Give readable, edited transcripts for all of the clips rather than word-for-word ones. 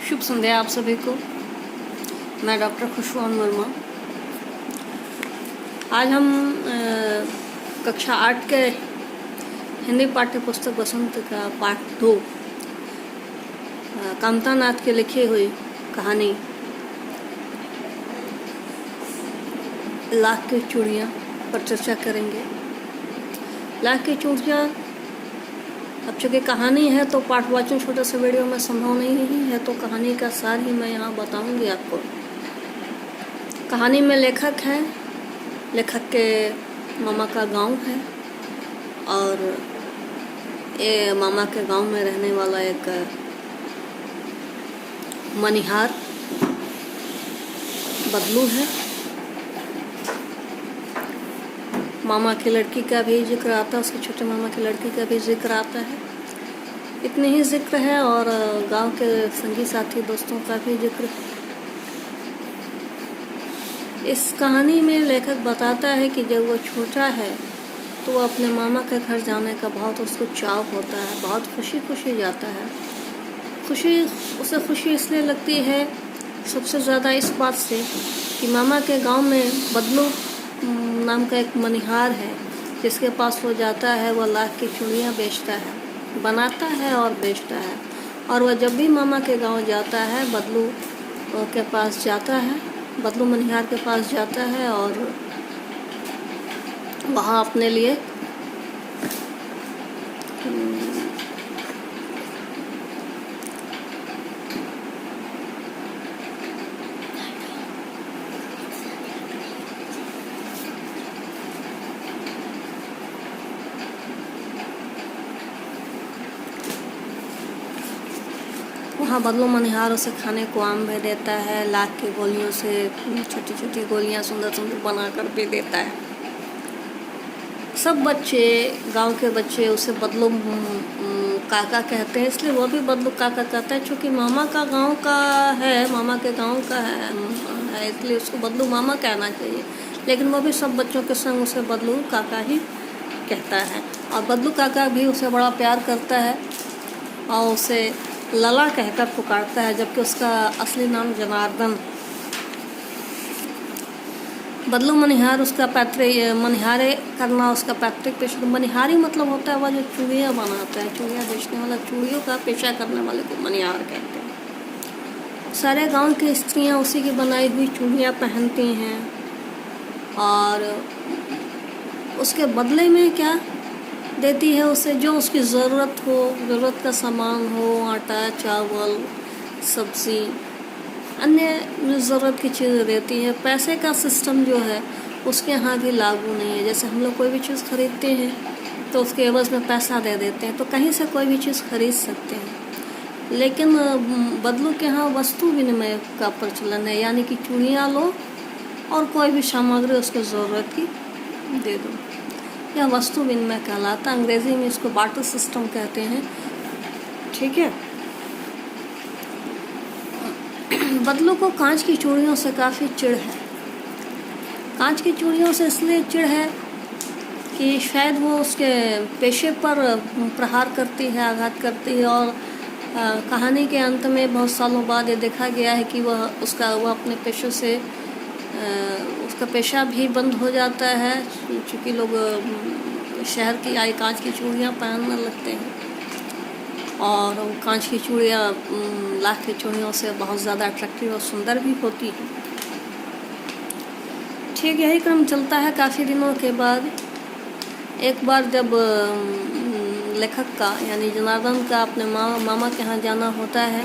शुभ संध्या आप सभी को। मैं डॉक्टर खुशबू वर्मा। आज हम कक्षा 8 के हिंदी पाठ्य पुस्तक बसंत का पाठ 2 कामता नाथ की लिखी हुई कहानी लाख की चूड़ियाँ पर चर्चा करेंगे। लाख की चूड़ियाँ अब चूँकि कहानी है तो पाठवाचन छोटे से वीडियो में संभव नहीं है, तो कहानी का सार ही मैं यहाँ बताऊंगी आपको। कहानी में लेखक है, लेखक के मामा का गांव है और ये मामा के गांव में रहने वाला एक मनिहार बदलू है। मामा की लड़की का भी जिक्र आता है, उसके छोटे मामा की लड़की का भी जिक्र आता है। इतने ही जिक्र है और गांव के संगी साथी दोस्तों का भी जिक्र है। इस कहानी में लेखक बताता है कि जब वो छोटा है तो वो अपने मामा के घर जाने का बहुत उसको चाव होता है, बहुत खुशी खुशी जाता है। उसे खुशी इसलिए लगती है सबसे ज़्यादा इस बात से कि मामा के गांव में बदलू नाम का एक मनिहार है, जिसके पास वो जाता है। वह लाख की चूड़ियाँ बेचता है, बनाता है और बेचता है। और वह जब भी मामा के गांव जाता है बदलू के पास जाता है, बदलू मनिहार के पास जाता है और वहाँ अपने लिए बदलू मनिहार उसे खाने को आम भी देता है। लाख की गोलियों से छोटी छोटी गोलियां सुंदर सुंदर बनाकर भी देता है। सब बच्चे, गांव के बच्चे उसे बदलू काका कहते हैं, इसलिए वो भी बदलू काका कहता है। चूँकि मामा का गांव का है, मामा के गांव का है, इसलिए उसको बदलू मामा कहना चाहिए। लेकिन वो भी सब बच्चों के संग उसे बदलू काका ही कहता है। और बदलू काका भी उसे बड़ा प्यार करता है और उसे लला कहकर पुकारता है, जबकि उसका असली नाम जनार्दन। बदलू मनिहार उसका पैतृक, मनिहारे करना उसका पैतृक पेशा। मनिहारी मतलब होता है वह जो चूड़ियाँ बनाता है, चूड़ियाँ बेचने वाला, चूड़ियों का पेशा करने वाले को मनिहार कहते हैं। सारे गांव की स्त्रियाँ उसी की बनाई हुई चूड़ियाँ पहनती हैं और उसके बदले में क्या देती है उसे, जो उसकी ज़रूरत हो, ज़रूरत का सामान हो, आटा, चावल, सब्ज़ी, अन्य ज़रूरत की चीज़ें देती है। पैसे का सिस्टम जो है उसके यहाँ भी लागू नहीं है। जैसे हम लोग कोई भी चीज़ खरीदते हैं तो उसके एवज़ में पैसा दे देते हैं, तो कहीं से कोई भी चीज़ खरीद सकते हैं। लेकिन बदलू के यहाँ वस्तु विनिमय का प्रचलन है, यानी कि चूड़ियाँ लो और कोई भी सामग्री उसको ज़रूरत की दे दो। यह वस्तु विनिमय कहलाता है। अंग्रेजी में इसको बार्टर सिस्टम कहते हैं। ठीक है। बदलू को कांच की चूड़ियों से काफ़ी चिढ़ है। कांच की चूड़ियों से इसलिए चिढ़ है कि शायद वो उसके पेशे पर प्रहार करती है, आघात करती है। और कहानी के अंत में बहुत सालों बाद ये देखा गया है कि वह अपने पेशे से उसका पेशा भी बंद हो जाता है, क्योंकि लोग शहर की आई कांच की चूड़ियाँ पहनने लगते हैं। और कांच की चूड़ियाँ लाख की चूड़ियों से बहुत ज़्यादा अट्रैक्टिव और सुंदर भी होती हैं। ठीक, यही क्रम चलता है। काफ़ी दिनों के बाद एक बार जब लेखक का यानी जनार्दन का अपने मामा के यहाँ जाना होता है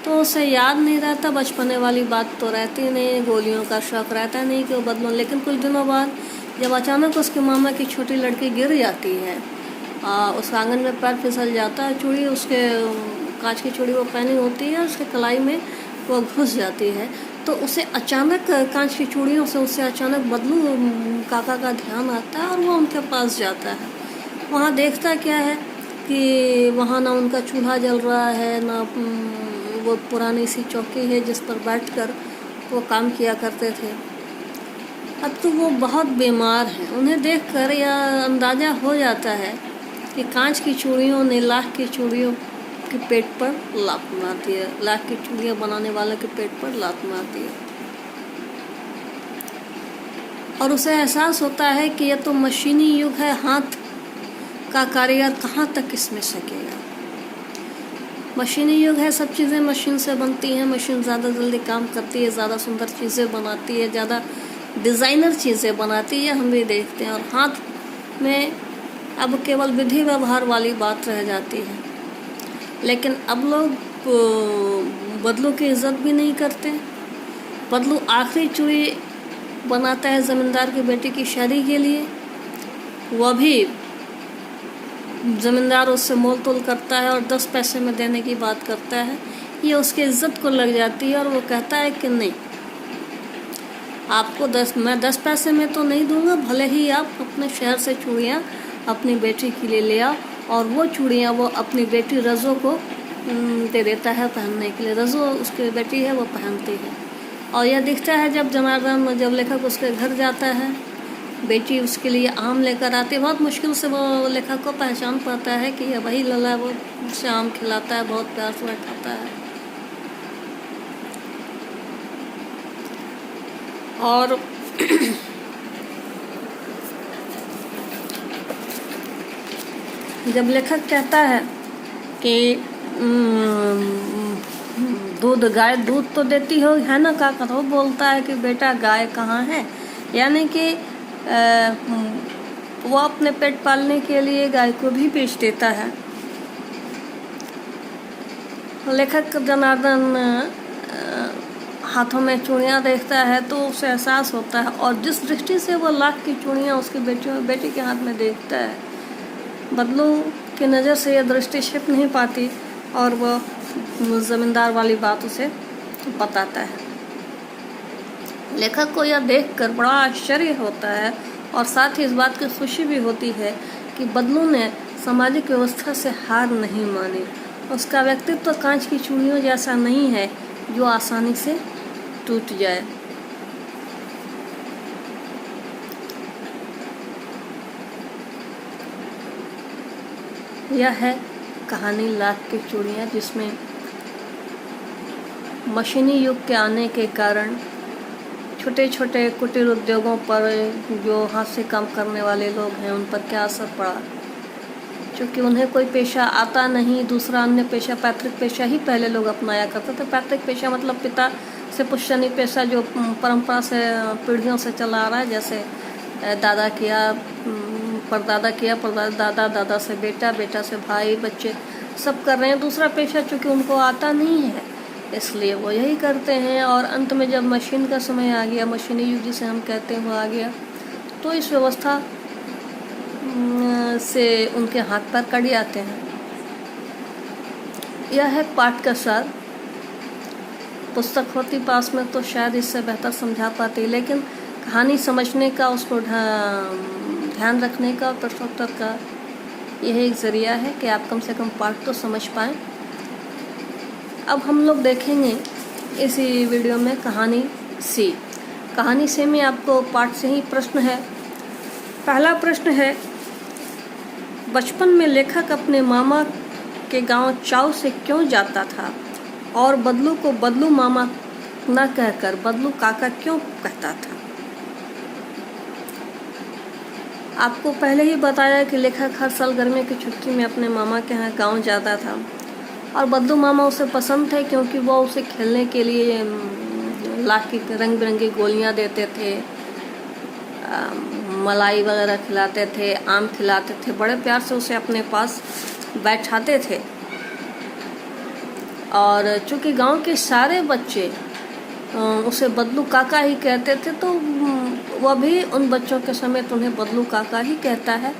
तो उसे याद नहीं रहता, बचपने वाली बात तो रहती नहीं, गोलियों का शौक़ रहता नहीं कि वो बदलूं। लेकिन कुछ दिनों बाद जब अचानक उसके मामा की छोटी लड़की गिर जाती है, उस आंगन में पैर फिसल जाता है, चूड़ी उसके कांच की चूड़ी वो पहनी होती है, उसके कलाई में वो घुस जाती है, तो उसे अचानक कांच की चूड़ियों से उसे अचानक बदलू काका का ध्यान आता है और वो उनके पास जाता है। वहाँ देखता क्या है कि वहाँ ना उनका चूल्हा जल रहा है, ना वो पुरानी सी चौकी है जिस पर बैठकर वो काम किया करते थे। अब तो वो बहुत बीमार हैं। उन्हें देखकर यह अंदाज़ा हो जाता है कि कांच की चूड़ियों ने लाख की चूड़ियों आपके पेट पर लात मारती है, लाख की चूड़ियाँ बनाने वाले के पेट पर लात मारती है। और उसे एहसास होता है कि यह तो मशीनी युग है, हाथ का कारीगर कहाँ तक इसमें सकेगा। मशीनी युग है, सब चीज़ें मशीन से बनती हैं, मशीन ज़्यादा जल्दी काम करती है, ज़्यादा सुंदर चीज़ें बनाती है, ज़्यादा डिज़ाइनर चीज़ें बनाती है, हम भी देखते हैं। और हाथ में अब केवल विधि व्यवहार वाली बात रह जाती है। लेकिन अब लोग बदलू की इज्जत भी नहीं करते। बदलू आखिरी चूड़ी बनाता है ज़मींदार की बेटी की शादी के लिए, वह भी ज़मींदार उससे मोल तोल करता है और 10 पैसे में देने की बात करता है। ये उसकी इज्जत को लग जाती है और वो कहता है कि नहीं, आपको मैं 10 पैसे में तो नहीं दूंगा, भले ही आप अपने शहर से चूड़ियाँ अपनी बेटी के लिए ले आओ। और वो चूड़ियाँ वो अपनी बेटी रज़ो को दे देता है पहनने के लिए। रज़ो उसकी बेटी है, वो पहनती है। और यह दिखता है जब जनार्दन, जब लेखक उसके घर जाता है, बेटी उसके लिए आम लेकर आती है। बहुत मुश्किल से वो लेखक को पहचान पाता है कि यह वही लला, वो उसे आम खिलाता है, बहुत प्यार से खाता है। और जब लेखक कहता है कि गाय दूध तो देती हो, है ना काका, तो वो बोलता है कि बेटा गाय कहाँ है, यानी कि वो अपने पेट पालने के लिए गाय को भी बेच देता है। लेखक जनार्दन हाथों में चूड़ियाँ देखता है तो उसे एहसास होता है, और जिस दृष्टि से वो लाख की चूड़ियाँ उसकी बेटी के हाथ में देखता है, बदलू की नज़र से यह दृष्टि छिप नहीं पाती और वह ज़मींदार वाली बात उसे बताता है। लेखक को यह देखकर बड़ा आश्चर्य होता है और साथ ही इस बात की खुशी भी होती है कि बदलू ने सामाजिक व्यवस्था से हार नहीं मानी। उसका व्यक्तित्व कांच की चूड़ियों जैसा नहीं है जो आसानी से टूट जाए। यह है कहानी लाख की चूड़ियाँ, जिसमें मशीनी युग के आने के कारण छोटे छोटे कुटीर उद्योगों पर जो हाथ से काम करने वाले लोग हैं उन पर क्या असर पड़ा। क्योंकि उन्हें कोई पेशा आता नहीं, दूसरा अन्य पेशा, पैतृक पेशा ही पहले लोग अपनाया करते थे। पैतृक पेशा मतलब पिता से पुश्तनी पेशा जो परंपरा से पीढ़ियों से चला आ रहा है, जैसे दादा किया, परदादा किया, परदादा, दादा से बेटा, बेटा से भाई, बच्चे सब कर रहे हैं। दूसरा पेशा चूँकि उनको आता नहीं है इसलिए वो यही करते हैं। और अंत में जब मशीन का समय आ गया, मशीनी युग जिसे हम कहते हैं वो आ गया, तो इस व्यवस्था से उनके हाथ पैर कट जाते हैं। यह है पाठ का सार। पुस्तक होती पास में तो शायद इससे बेहतर समझा पाती, लेकिन कहानी समझने का, उसको ध्यान रखने का, प्रश्नोत्तर का यही एक ज़रिया है कि आप कम से कम पाठ तो समझ पाएँ। अब हम लोग देखेंगे इसी वीडियो में कहानी सी। कहानी सी में आपको पाठ से ही प्रश्न है। पहला प्रश्न है, बचपन में लेखक अपने मामा के गांव चाव से क्यों जाता था और बदलू को बदलू मामा न कहकर बदलू काका क्यों कहता था। आपको पहले ही बताया कि लेखक हर साल गर्मी की छुट्टी में अपने मामा के यहाँ गांव जाता था और बदलू मामा उसे पसंद थे क्योंकि वो उसे खेलने के लिए लाख की रंग बिरंगी गोलियाँ देते थे, मलाई वगैरह खिलाते थे, आम खिलाते थे, बड़े प्यार से उसे अपने पास बैठाते थे। और चूँकि गांव के सारे बच्चे उसे बदलू काका ही कहते थे, तो वह भी उन बच्चों के समेत उन्हें बदलू काका ही कहता है।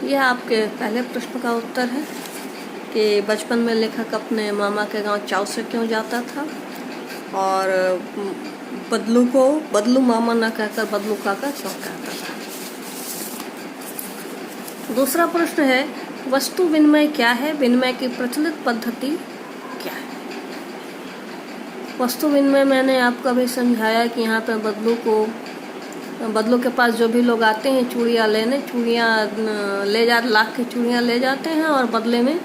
यह आपके पहले प्रश्न का उत्तर है कि बचपन में लेखक अपने मामा के गांव चाव से क्यों जाता था और बदलू को बदलू मामा न कहकर बदलू काका क्यों कहता था। दूसरा प्रश्न है, वस्तु विनिमय क्या है, विनिमय की प्रचलित पद्धति क्या है। वस्तु विनिमय मैंने आपको अभी समझाया कि यहाँ पे बदलू के पास जो भी लोग आते हैं चूड़ियाँ लेने, चूड़ियाँ ले जा लाख की चूड़ियाँ ले जाते हैं और बदले में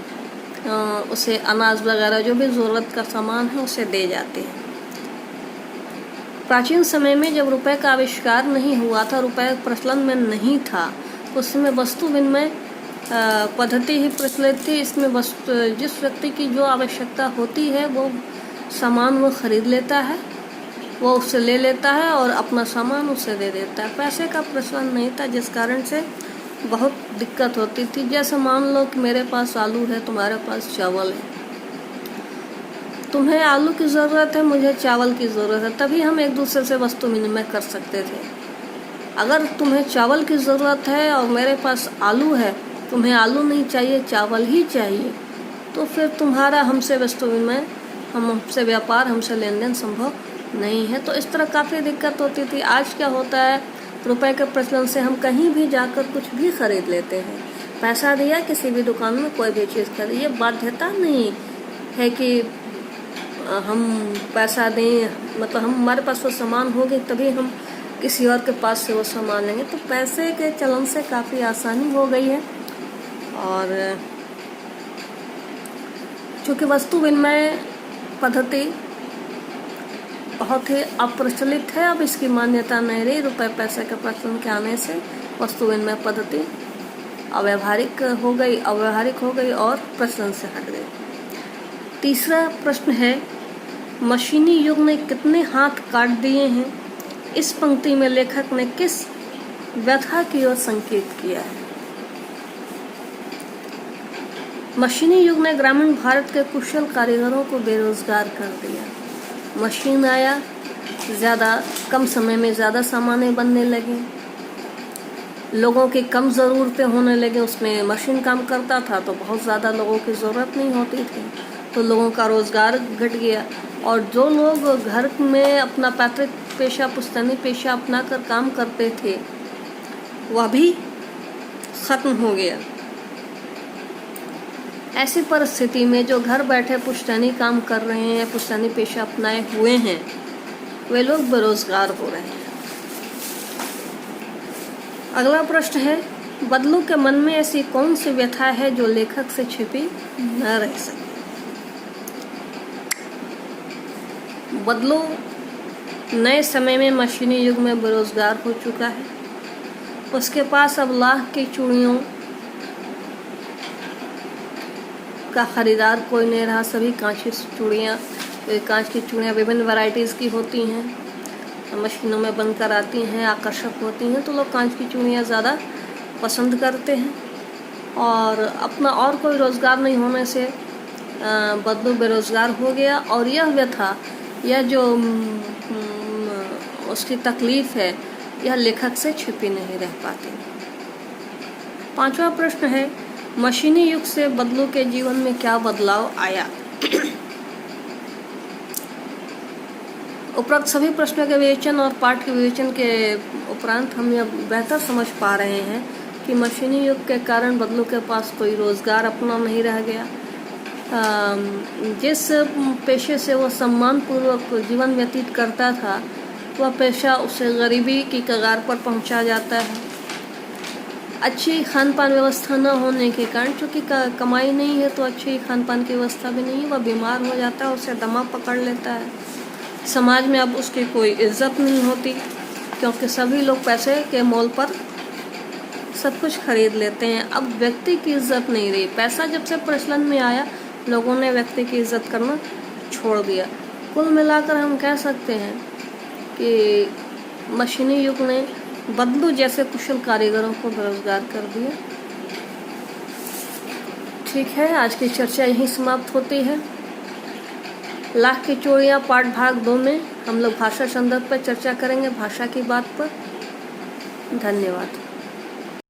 उसे अनाज वगैरह जो भी ज़रूरत का सामान है उसे दे जाते हैं। प्राचीन समय में जब रुपए का आविष्कार नहीं हुआ था, रुपए प्रचलन में नहीं था, उस समय वस्तु विनिमय पद्धति ही प्रचलित थी। इसमें वस्तु जिस व्यक्ति की जो आवश्यकता होती है वो सामान वो खरीद लेता है, वो उससे ले लेता है और अपना सामान उसे दे देता है। पैसे का प्रचलन नहीं था, जिस कारण से बहुत दिक्कत होती थी। जैसे मान लो कि मेरे पास आलू है, तुम्हारे पास चावल है, तुम्हें आलू की ज़रूरत है, मुझे चावल की ज़रूरत है, तभी हम एक दूसरे से वस्तु विनिमय कर सकते थे। अगर तुम्हें चावल की ज़रूरत है और मेरे पास आलू है, तुम्हें आलू नहीं चाहिए, चावल ही चाहिए, तो फिर तुम्हारा हमसे वस्तु विनिमय, हमसे व्यापार, हमसे लेन देन संभव नहीं है। तो इस तरह काफ़ी दिक्कत होती थी। आज क्या होता है, रुपए के प्रचलन से हम कहीं भी जाकर कुछ भी खरीद लेते हैं। पैसा दिया, किसी भी दुकान में कोई भी चीज़ खरीद, ये बाध्यता नहीं है कि हम पैसा दें, मतलब हमारे पास वो सामान होगी तभी हम किसी और के पास से वो सामान लेंगे। तो पैसे के चलन से काफ़ी आसानी हो गई है। और चूँकि वस्तु विनिमय पद्धति बहुत ही अप्रचलित है, अब इसकी मान्यता नहीं रही। रुपए पैसे के प्रचलन के आने से वस्तु विनिमय पद्धति अव्यावहारिक हो गई और प्रचलन से हट गई। तीसरा प्रश्न है, मशीनी युग ने कितने हाथ काट दिए हैं? इस पंक्ति में लेखक ने किस व्यथा की ओर संकेत किया है? मशीनी युग ने ग्रामीण भारत के कुशल कारीगरों को बेरोजगार कर दिया। मशीन आया, ज़्यादा कम समय में ज़्यादा सामानें बनने लगी, लोगों की कम ज़रूरतें होने लगे। उसमें मशीन काम करता था तो बहुत ज़्यादा लोगों की ज़रूरत नहीं होती थी, तो लोगों का रोज़गार घट गया। और जो लोग घर में अपना पैतृक पेशा, पुश्तैनी पेशा अपना कर काम करते थे, वह भी ख़त्म हो गया। ऐसी परिस्थिति में जो घर बैठे पुश्तैनी काम कर रहे हैं, पुश्तैनी पेशा अपनाए हुए हैं, वे लोग बेरोजगार हो रहे हैं। अगला प्रश्न है, बदलू के मन में ऐसी कौन सी व्यथा है जो लेखक से छिपी न रह सके? बदलू नए समय में मशीनी युग में बेरोजगार हो चुका है। उसके पास अब लाख की चूड़ियों का खरीदार कोई नहीं रहा। सभी कांच की चूड़ियाँ विभिन्न वैरायटीज़ की होती हैं, मशीनों में बनकर आती हैं, आकर्षक होती हैं, तो लोग कांच की चूड़ियाँ ज़्यादा पसंद करते हैं। और अपना और कोई रोज़गार नहीं होने से बदलू बेरोज़गार हो गया। और यह व्यथा, यह जो उसकी तकलीफ़ है, यह लेखक से छिपी नहीं रह पाती। पांचवा प्रश्न है, मशीनी युग से बदलू के जीवन में क्या बदलाव आया? उपरोक्त सभी प्रश्नों के विवेचन और पाठ के विवेचन के उपरांत हम यह बेहतर समझ पा रहे हैं कि मशीनी युग के कारण बदलू के पास कोई रोज़गार अपना नहीं रह गया। जिस पेशे से वो सम्मानपूर्वक जीवन व्यतीत करता था, वह पेशा उसे गरीबी की कगार पर पहुंचा जाता है। अच्छी खान पान व्यवस्था न होने के कारण, चूँकि कमाई नहीं है तो अच्छी खान पान की व्यवस्था भी नहीं है, वह बीमार हो जाता है, उसे दमा पकड़ लेता है। समाज में अब उसकी कोई इज्जत नहीं होती, क्योंकि सभी लोग पैसे के मोल पर सब कुछ खरीद लेते हैं। अब व्यक्ति की इज्जत नहीं रही। पैसा जब से प्रचलन में आया, लोगों ने व्यक्ति की इज्जत करना छोड़ दिया। कुल मिलाकर हम कह सकते हैं कि मशीनी युग ने बदलू जैसे कुशल कारीगरों को बेरोजगार कर दिया। ठीक है, आज की चर्चा यहीं समाप्त होती है। लाख की चूड़ियाँ पाठ भाग 2 में हम लोग भाषा संदर्भ पर चर्चा करेंगे, भाषा की बात पर। धन्यवाद।